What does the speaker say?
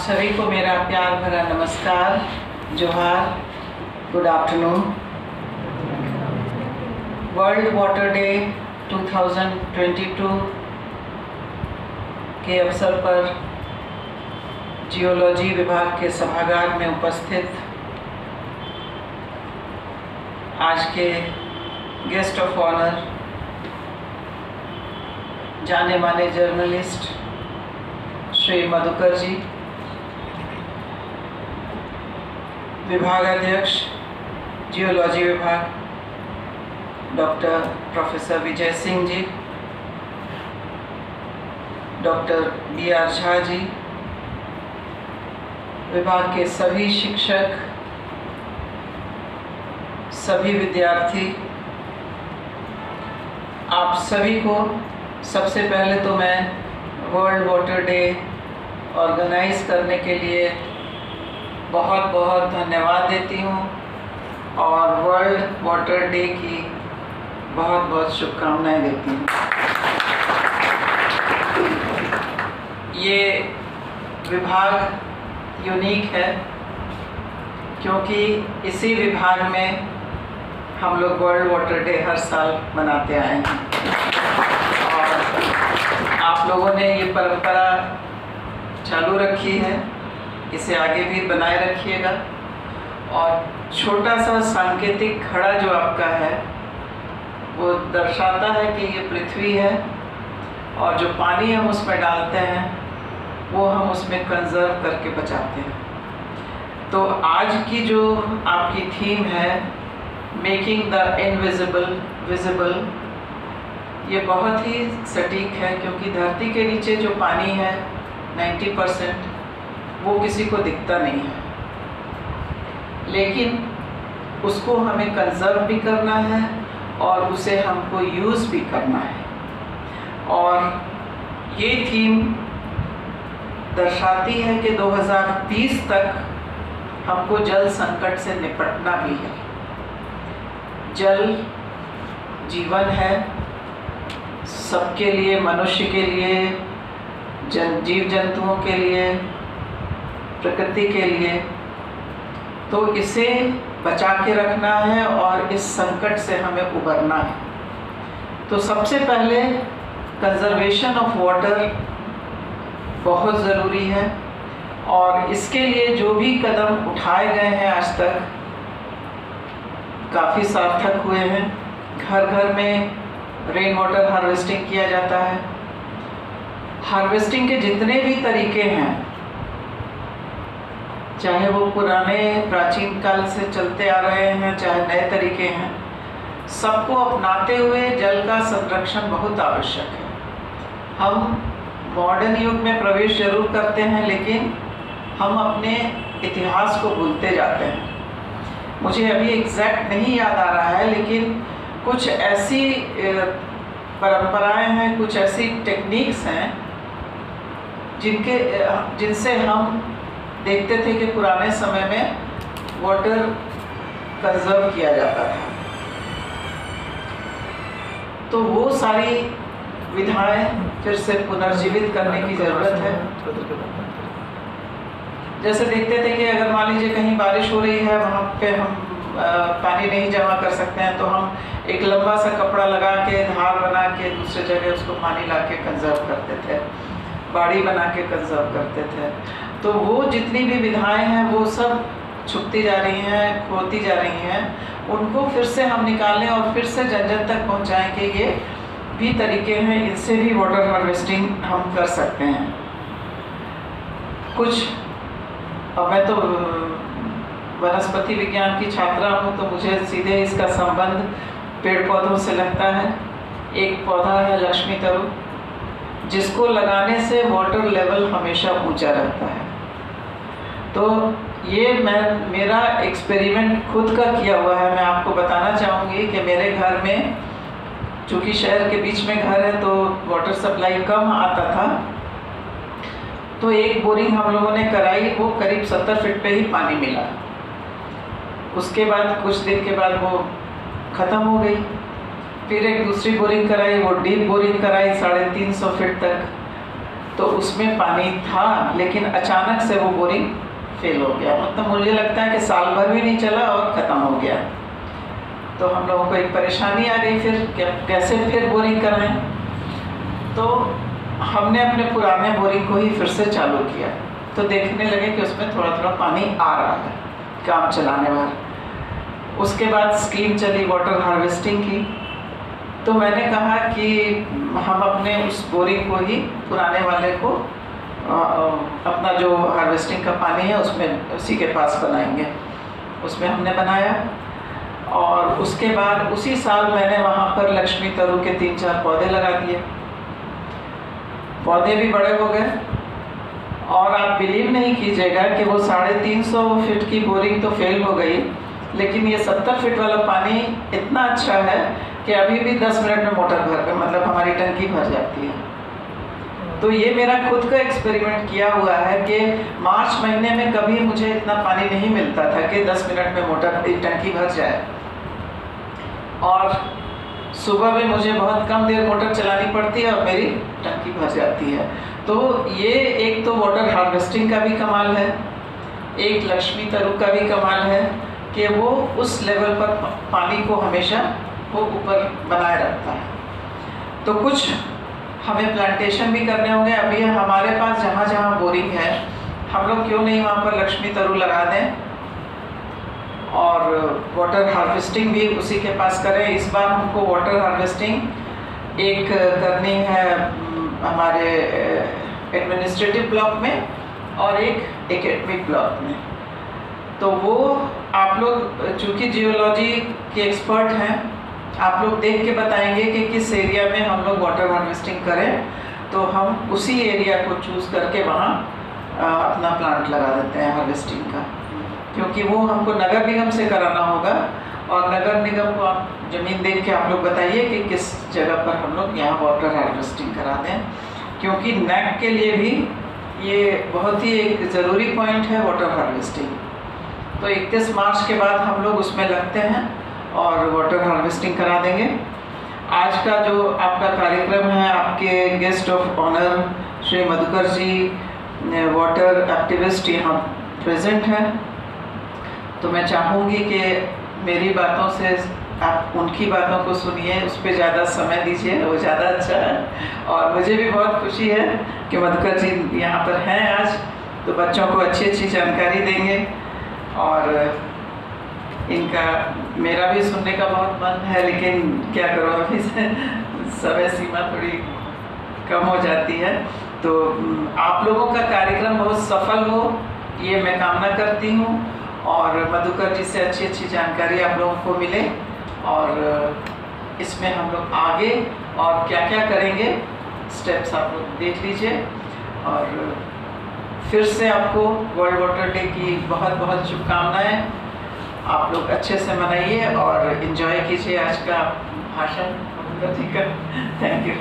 सभी को मेरा प्यार भरा नमस्कार, जोहार, good afternoon. World water day 2022 के अवसर पर जियोलॉजी विभाग के सभागार में उपस्थित आज के गेस्ट ऑफ ऑनर जाने माने जर्नलिस्ट श्री मधुकर जी, विभागाध्यक्ष जियोलॉजी विभाग doctor professor Vijay Singh ji, doctor B R. Jha ji, विभाग के सभी शिक्षक, सभी विद्यार्थी, आप सभी को सबसे पहले तो मैं वर्ल्ड वाटर डे ऑर्गेनाइज करने के लिए बहुत बहुत धन्यवाद देती हूँ और वर्ल्ड वाटर डे की बहुत बहुत शुभकामनाएं देती हूँ। ये विभाग यूनिक है क्योंकि इसी विभाग में हम लोग वर्ल्ड वाटर डे हर साल मनाते आए हैं और आप लोगों ने ये परंपरा चालू रखी है, इसे आगे भी बनाए रखिएगा। और छोटा सा सांकेतिक घड़ा जो आपका है वो दर्शाता है कि ये पृथ्वी है और जो पानी हम उसमें डालते हैं वो हम उसमें कंजर्व करके बचाते हैं। तो आज की जो आपकी थीम है मेकिंग द इनविजिबल विजिबल, ये बहुत ही सटीक है क्योंकि धरती के नीचे जो पानी है 90% वो किसी को दिखता नहीं है, लेकिन उसको हमें कंजर्व भी करना है और उसे हमको यूज़ भी करना है। और ये थीम दर्शाती है कि 2030 तक हमको जल संकट से निपटना भी है। जल जीवन है सबके लिए, मनुष्य के लिए, जीव जंतुओं के लिए, प्रकृति के लिए। तो इसे बचा के रखना है और इस संकट से हमें उबरना है। तो सबसे पहले कंजर्वेशन ऑफ वाटर बहुत ज़रूरी है और इसके लिए जो भी कदम उठाए गए हैं आज तक काफ़ी सार्थक हुए हैं। घर घर में रेन वाटर हार्वेस्टिंग किया जाता है। हार्वेस्टिंग के जितने भी तरीके हैं, चाहे वो पुराने प्राचीन काल से चलते आ रहे हैं, चाहे नए तरीके हैं, सबको अपनाते हुए जल का संरक्षण बहुत आवश्यक है। हम मॉडर्न युग में प्रवेश जरूर करते हैं लेकिन हम अपने इतिहास को भूलते जाते हैं। मुझे अभी एग्जैक्ट नहीं याद आ रहा है लेकिन कुछ ऐसी परंपराएं हैं, कुछ ऐसी टेक्निक्स हैं जिनसे हम देखते थे कि पुराने समय में वाटर कंजर्व किया जाता था। तो वो सारी विधाएं फिर से पुनर्जीवित करने की ज़रूरत है। जैसे देखते थे कि अगर मान लीजिए कहीं बारिश हो रही है, वहाँ पे हम पानी नहीं जमा कर सकते हैं तो हम एक लंबा सा कपड़ा लगा के धार बना के दूसरे जगह उसको पानी ला के कंजर्व करते थे, बाड़ी बना के कंजर्व करते थे। तो वो जितनी भी विधाएं हैं वो सब छुपती जा रही हैं, खोती जा रही हैं। उनको फिर से हम निकालें और फिर से जन जन तक पहुँचाएँ कि ये भी तरीके हैं, इनसे भी वाटर हार्वेस्टिंग हम कर सकते हैं। कुछ अब मैं तो वनस्पति विज्ञान की छात्रा हूँ तो मुझे सीधे इसका संबंध पेड़ पौधों से लगता है। एक पौधा है लक्ष्मी तरु, जिसको लगाने से वाटर लेवल हमेशा ऊंचा रहता है। तो ये मेरा एक्सपेरिमेंट खुद का किया हुआ है। मैं आपको बताना चाहूँगी कि मेरे घर में, चूँकि शहर के बीच में घर है तो वाटर सप्लाई कम आता था, तो एक बोरिंग हम लोगों ने कराई, वो करीब 70 फीट पे ही पानी मिला। उसके बाद कुछ दिन के बाद वो ख़त्म हो गई। फिर एक दूसरी बोरिंग कराई, वो डीप बोरिंग कराई 350 फीट तक। तो उसमें पानी था, लेकिन अचानक से वो बोरिंग फेल हो गया। मतलब मुझे लगता है कि साल भर भी नहीं चला और ख़त्म हो गया। तो हम लोगों को एक परेशानी आ गई, फिर कैसे फिर बोरिंग कराएं। तो हमने अपने पुराने बोरिंग को ही फिर से चालू किया। तो देखने लगे कि उसमें थोड़ा थोड़ा पानी आ रहा है काम चलाने भर। उसके बाद स्कीम चली वाटर हार्वेस्टिंग की। तो मैंने कहा कि हम अपने उस बोरिंग को ही, पुराने वाले को, अपना जो हार्वेस्टिंग का पानी है उसमें, उसी के पास बनाएंगे। उसमें हमने बनाया और उसके बाद उसी साल मैंने वहाँ पर लक्ष्मी तरु के 3-4 पौधे लगा दिए। पौधे भी बड़े हो गए और आप बिलीव नहीं कीजिएगा कि वो 350 फीट की बोरिंग तो फेल हो गई, लेकिन ये 70 फीट वाला पानी इतना अच्छा है कि अभी भी 10 मिनट में मोटर भर, मतलब हमारी टंकी भर जाती है। तो ये मेरा खुद का एक्सपेरिमेंट किया हुआ है कि मार्च महीने में कभी मुझे इतना पानी नहीं मिलता था कि 10 मिनट में मोटर टंकी भर जाए, और सुबह में मुझे बहुत कम देर मोटर चलानी पड़ती है और मेरी टंकी भर जाती है। तो ये एक तो वाटर हार्वेस्टिंग का भी कमाल है, एक लक्ष्मी तरु का भी कमाल है कि वो उस लेवल पर पानी को हमेशा वो ऊपर बनाए रखता है। तो कुछ हमें प्लांटेशन भी करने होंगे। अभी हमारे पास जहाँ जहाँ बोरिंग है, हम लोग क्यों नहीं वहाँ पर लक्ष्मी तरु लगा दें और वाटर हार्वेस्टिंग भी उसी के पास करें। इस बार हमको वाटर हार्वेस्टिंग एक करनी है हमारे एडमिनिस्ट्रेटिव ब्लॉक में और एक एकेडमिक ब्लॉक में। तो वो आप लोग चूँकि जियोलॉजी के एक्सपर्ट हैं, आप लोग देख के बताएंगे कि किस एरिया में हम लोग वाटर हार्वेस्टिंग करें, तो हम उसी एरिया को चूज़ करके वहाँ अपना प्लांट लगा देते हैं हार्वेस्टिंग का। क्योंकि वो हमको नगर निगम से कराना होगा, और नगर निगम को आप ज़मीन देख के आप लोग बताइए कि किस जगह पर हम लोग यहाँ वाटर हार्वेस्टिंग करा दें। क्योंकि नेक के लिए भी ये बहुत ही एक ज़रूरी पॉइंट है वाटर हार्वेस्टिंग। तो 31 मार्च के बाद हम लोग उसमें लगते हैं और वाटर हार्वेस्टिंग करा देंगे। आज का जो आपका कार्यक्रम है, आपके guest of honour Shri Madhukar ji, water activist, यहाँ प्रेजेंट हैं। तो मैं चाहूँगी कि मेरी बातों से आप उनकी बातों को सुनिए, उस पर ज़्यादा समय दीजिए, वो ज़्यादा अच्छा है। और मुझे भी बहुत खुशी है कि मधुकर जी यहाँ पर हैं आज, तो बच्चों को अच्छी अच्छी जानकारी देंगे। और इनका मेरा भी सुनने का बहुत मन है, लेकिन क्या करो, अभी समय सीमा थोड़ी कम हो जाती है। तो आप लोगों का कार्यक्रम बहुत सफल हो, ये मैं कामना करती हूँ, और मधुकर जी से अच्छी अच्छी जानकारी आप लोगों को मिले। और इसमें हम लोग आगे और क्या क्या करेंगे, स्टेप्स आप लोग देख लीजिए। और फिर से आपको वर्ल्ड वाटर डे की बहुत बहुत शुभकामनाएं। आप लोग अच्छे से मनाइए और एंजॉय कीजिए आज का भाषण मधुकर जी का। Thank you.